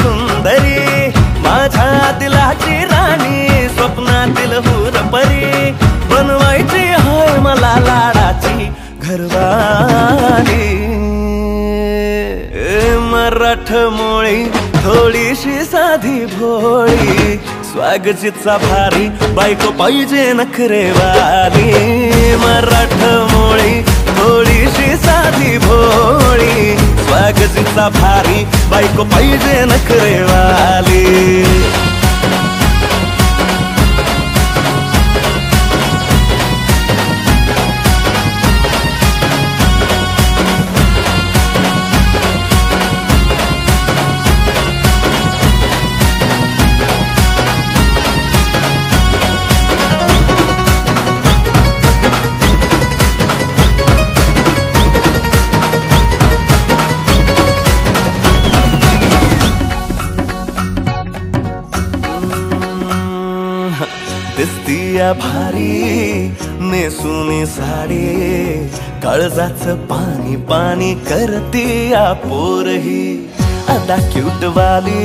सुंदरी, माझ्या दिलाची राणी, स्वप्नातील हुरपरी, बनवायची हाय मला लाडाची घरवाली। मराठमोळी थोडीशी साधी भोळी, स्वागतीचा भारी, बायको पाहिजे नखरेवाली। मराठमोळी थोडीशी साधी भोळी, स्वागतीचा भारी, बायको पाहिजे नखरेवाली। दिसतीया भारी नेसूनी साडी, काळजाचं पाणी पाणी करतीया पोरही, आता क्यूटवाली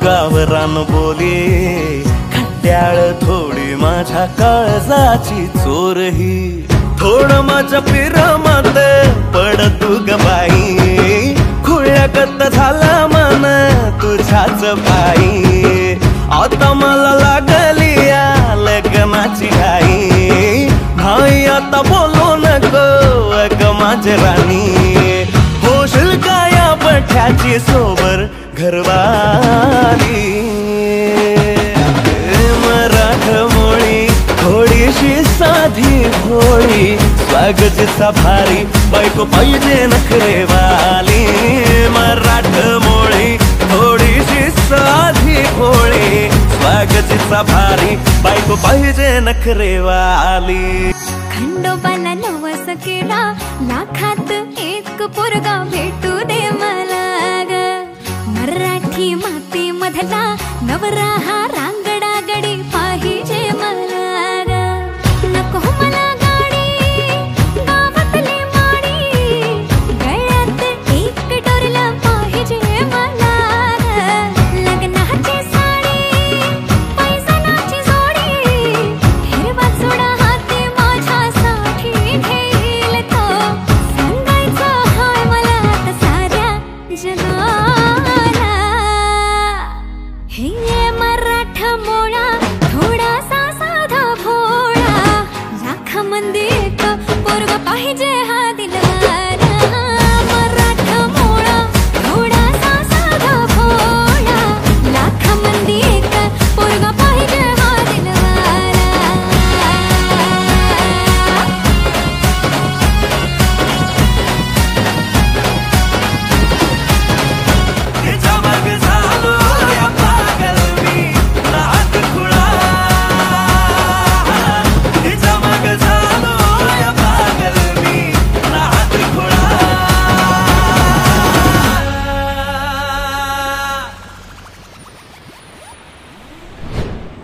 गावरान बोली, खट्याळ थोडी माझ्या काळजाची चोरही। थोडं माझ्या पिरमत पड तू ग बाई, खुळ्यागत झाला मन तुझ्याच पायी, आता मला लागली लग्नाची घाई, भाई आता बोलू नको अग माझी राणी, होशील का या पठ्याची सोबर घरवाली। मराठमोळी थोडीशी साधी भोळी, स्वागतीचा भारी, बायको पाहिजे नखरेवाली। मराठमोळी थोडीशी साधी भोळी, स्वागतीचा भारी, बायको पाहिजे नखरेवाली। खंडोबाला नवस केला, लाखात एक पोरगा भेटू दे मला ग, मराठी माती मधला नवरा हा